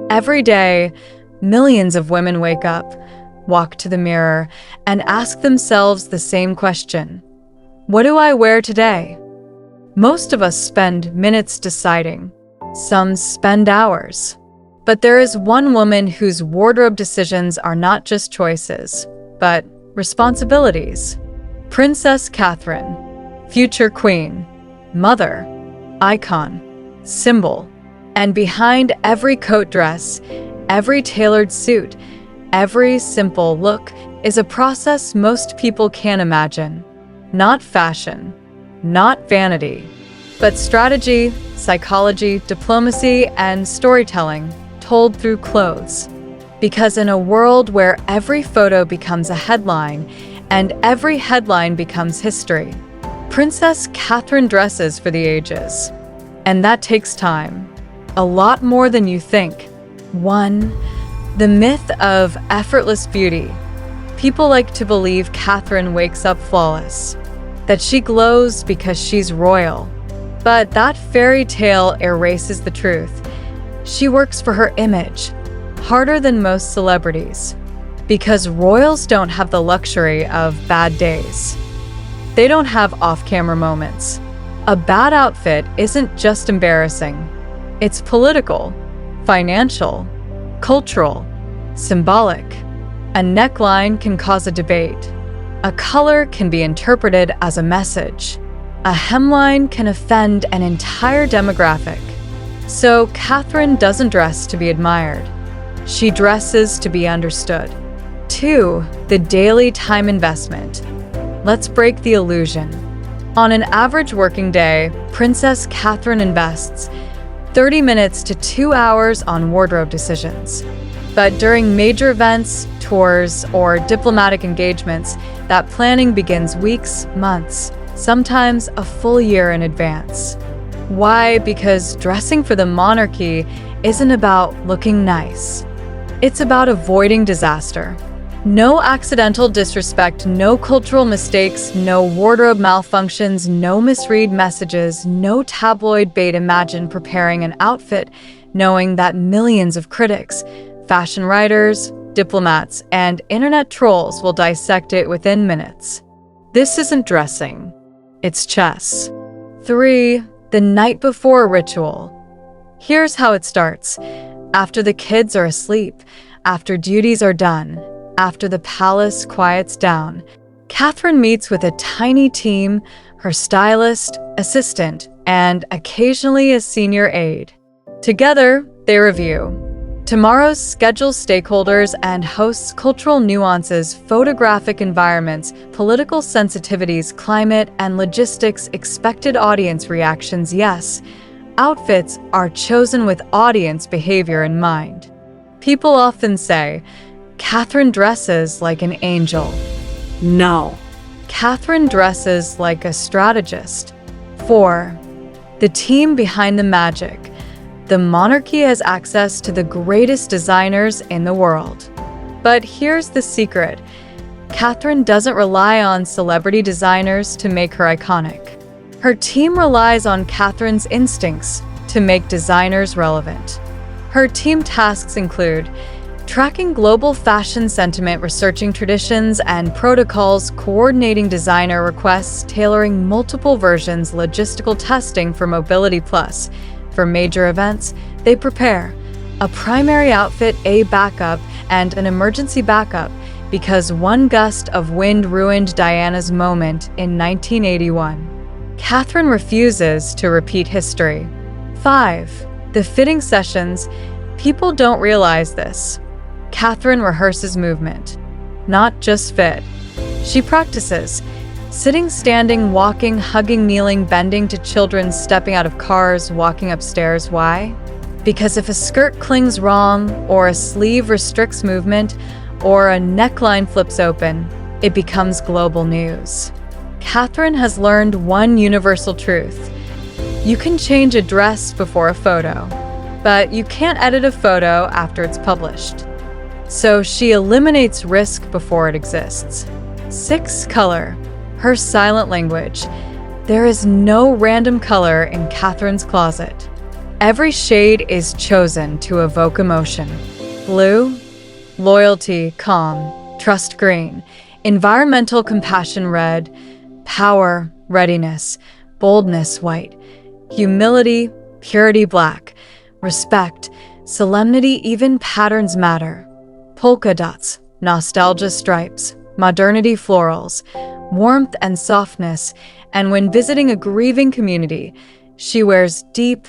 Every day, millions of women wake up, walk to the mirror, and ask themselves the same question: what do I wear today? Most of us spend minutes deciding. Some spend hours. But there is one woman whose wardrobe decisions are not just choices, but responsibilities. Princess Catherine, future queen, mother, icon, symbol. And behind every coat dress, every tailored suit, every simple look is a process most people can't imagine. Not fashion, not vanity, but strategy, psychology, diplomacy, and storytelling told through clothes. Because in a world where every photo becomes a headline and every headline becomes history, Princess Catherine dresses for the ages. And that takes time. A lot more than you think. 1. The myth of effortless beauty. People like to believe Catherine wakes up flawless, that she glows because she's royal. But that fairy tale erases the truth. She works for her image, harder than most celebrities, because royals don't have the luxury of bad days. They don't have off-camera moments. A bad outfit isn't just embarrassing. It's political, financial, cultural, symbolic. A neckline can cause a debate. A color can be interpreted as a message. A hemline can offend an entire demographic. So Catherine doesn't dress to be admired. She dresses to be understood. 2. The daily time investment. Let's break the illusion. On an average working day, Princess Catherine invests 30 minutes to 2 hours on wardrobe decisions. But during major events, tours, or diplomatic engagements, that planning begins weeks, months, sometimes a full year in advance. Why? Because dressing for the monarchy isn't about looking nice. It's about avoiding disaster. No accidental disrespect, no cultural mistakes, no wardrobe malfunctions, no misread messages, no tabloid bait. Imagine preparing an outfit knowing that millions of critics, fashion writers, diplomats, and internet trolls will dissect it within minutes. This isn't dressing. It's chess. 3. The night before ritual. Here's how it starts. After the kids are asleep, after duties are done, after the palace quiets down, Catherine meets with a tiny team, her stylist, assistant, and occasionally a senior aide. Together, they review tomorrow's schedule, stakeholders, and hosts, cultural nuances, photographic environments, political sensitivities, climate and logistics, expected audience reactions. Yes, outfits are chosen with audience behavior in mind. People often say, Catherine dresses like an angel. No. Catherine dresses like a strategist. 4. The team behind the magic. The monarchy has access to the greatest designers in the world. But here's the secret. Catherine doesn't rely on celebrity designers to make her iconic. Her team relies on Catherine's instincts to make designers relevant. Her team tasks include tracking global fashion sentiment, researching traditions and protocols, coordinating designer requests, tailoring multiple versions, logistical testing for Mobility Plus. For major events, they prepare a primary outfit, a backup, and an emergency backup because one gust of wind ruined Diana's moment in 1981. Catherine refuses to repeat history. 5. The fitting sessions. People don't realize this. Catherine rehearses movement, not just fit. She practices sitting, standing, walking, hugging, kneeling, bending to children, stepping out of cars, walking upstairs. Why? Because if a skirt clings wrong, or a sleeve restricts movement, or a neckline flips open, it becomes global news. Catherine has learned one universal truth. You can change a dress before a photo, but you can't edit a photo after it's published. So she eliminates risk before it exists. 6. Color. Her silent language. There is no random color in Catherine's closet. Every shade is chosen to evoke emotion. Blue, loyalty, calm, trust green, environmental compassion red, power, readiness, boldness white, humility, purity black, respect, solemnity, even patterns matter. Polka dots, nostalgia stripes, modernity florals, warmth and softness, and when visiting a grieving community, she wears deep,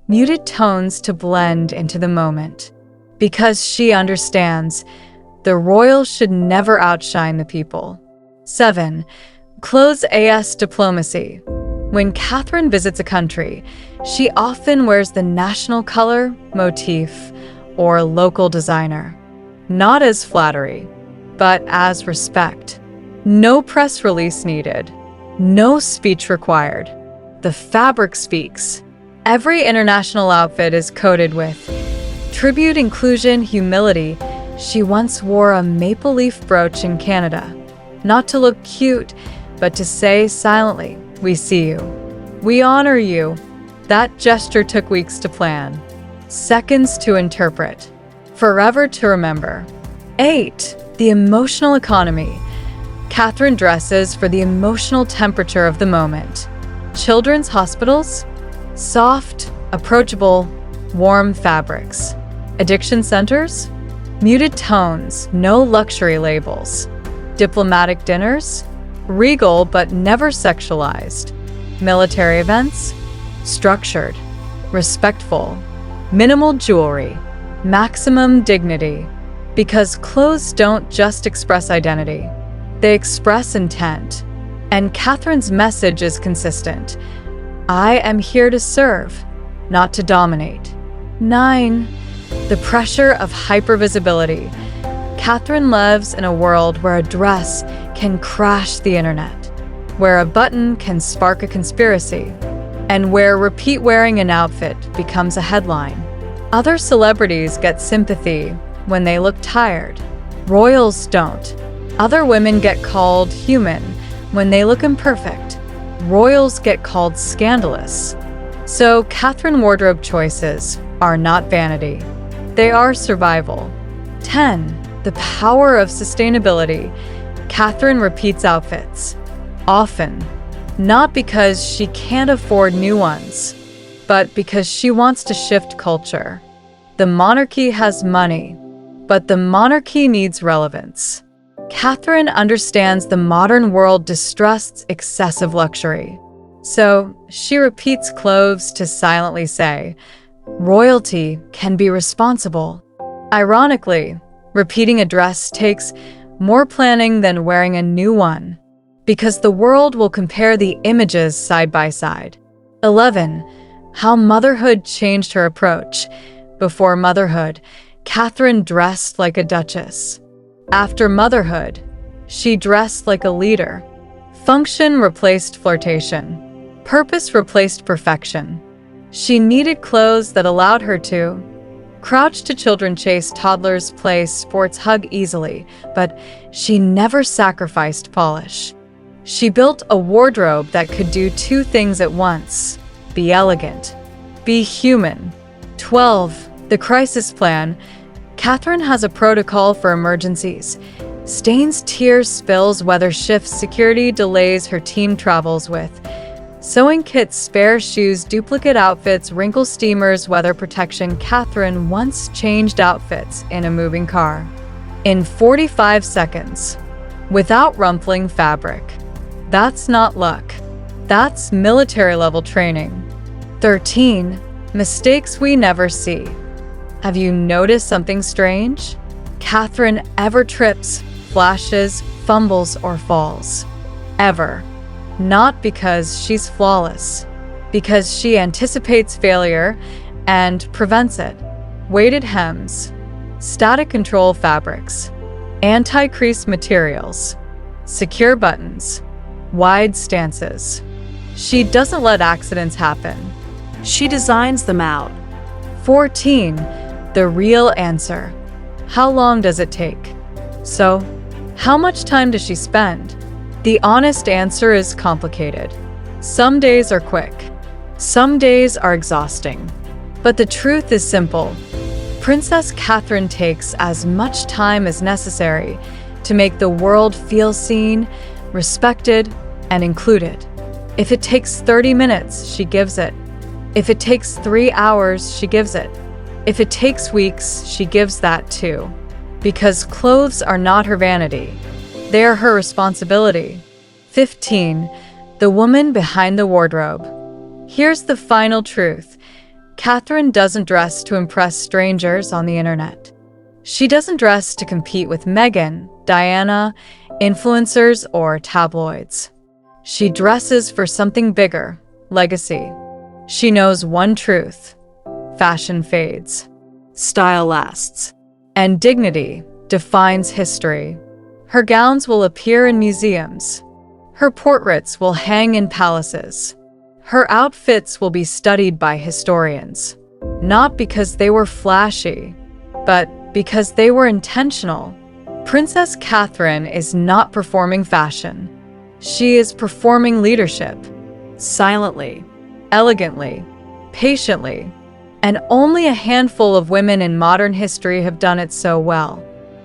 muted tones to blend into the moment. Because she understands, the royal should never outshine the people. 7. Clothes as diplomacy. When Catherine visits a country, she often wears the national color, motif, or local designer. Not as flattery, but as respect. No press release needed. No speech required. The fabric speaks. Every international outfit is coated with tribute, inclusion, humility. She once wore a maple leaf brooch in Canada. Not to look cute, but to say silently, "We see you. We honor you." That gesture took weeks to plan, seconds to interpret, forever to remember. 8. The emotional economy. Catherine dresses for the emotional temperature of the moment. Children's hospitals? Soft, approachable, warm fabrics. Addiction centers? Muted tones, no luxury labels. Diplomatic dinners? Regal but never sexualized. Military events? Structured, respectful, minimal jewelry, maximum dignity. Because clothes don't just express identity, they express intent. And Catherine's message is consistent. I am here to serve, not to dominate. 9. The pressure of hypervisibility. Catherine lives in a world where a dress can crash the internet, where a button can spark a conspiracy, and where repeat wearing an outfit becomes a headline. Other celebrities get sympathy when they look tired. Royals don't. Other women get called human when they look imperfect. Royals get called scandalous. So Catherine wardrobe choices are not vanity. They are survival. 10. The power of sustainability. Catherine repeats outfits. Often. Not because she can't afford new ones, but because she wants to shift culture. The monarchy has money, but the monarchy needs relevance. Catherine understands the modern world distrusts excessive luxury. So she repeats clothes to silently say, royalty can be responsible. Ironically, repeating a dress takes more planning than wearing a new one, because the world will compare the images side by side. 11. How motherhood changed her approach. Before motherhood, Catherine dressed like a duchess. After motherhood, she dressed like a leader. Function replaced flirtation. Purpose replaced perfection. She needed clothes that allowed her to crouch to children, chase toddlers, play sports, hug easily, but she never sacrificed polish. She built a wardrobe that could do two things at once: be elegant, be human. 12. The crisis plan. Catherine has a protocol for emergencies. Stains, tears, spills, weather shifts, security delays her team travels with. Sewing kits, spare shoes, duplicate outfits, wrinkle steamers, weather protection. Catherine once changed outfits in a moving car in 45 seconds, without rumpling fabric. That's not luck. That's military-level training. 13. Mistakes we never see. Have you noticed something strange? Catherine ever trips, flashes, fumbles, or falls. Ever. Not because she's flawless, because she anticipates failure and prevents it. Weighted hems, static control fabrics, anti-crease materials, secure buttons, wide stances. She doesn't let accidents happen. She designs them out. 14. The real answer. How long does it take? So, how much time does she spend? The honest answer is complicated. Some days are quick. Some days are exhausting. But the truth is simple. Princess Catherine takes as much time as necessary to make the world feel seen, respected, and included. If it takes 30 minutes, she gives it. If it takes 3 hours, she gives it. If it takes weeks, she gives that too. Because clothes are not her vanity. They are her responsibility. 15. The woman behind the wardrobe. Here's the final truth. Catherine doesn't dress to impress strangers on the internet. She doesn't dress to compete with Meghan, Diana, influencers, or tabloids. She dresses for something bigger, legacy. She knows one truth: fashion fades, style lasts, and dignity defines history. Her gowns will appear in museums. Her portraits will hang in palaces. Her outfits will be studied by historians, not because they were flashy, but because they were intentional. Princess Catherine is not performing fashion. She is performing leadership, silently, elegantly, patiently, and only a handful of women in modern history have done it so well.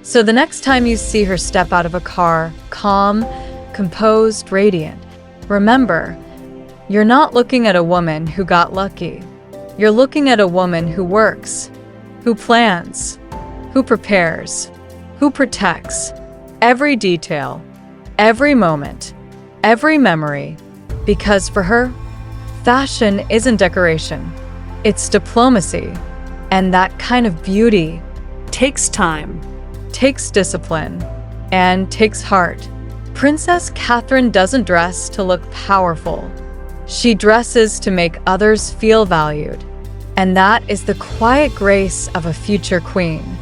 So the next time you see her step out of a car, calm, composed, radiant, remember, you're not looking at a woman who got lucky. You're looking at a woman who works, who plans, who prepares, who protects every detail, every moment, every memory, because for her, fashion isn't decoration, it's diplomacy, and that kind of beauty takes time, takes discipline, and takes heart. Princess Catherine doesn't dress to look powerful. She dresses to make others feel valued, and that is the quiet grace of a future queen.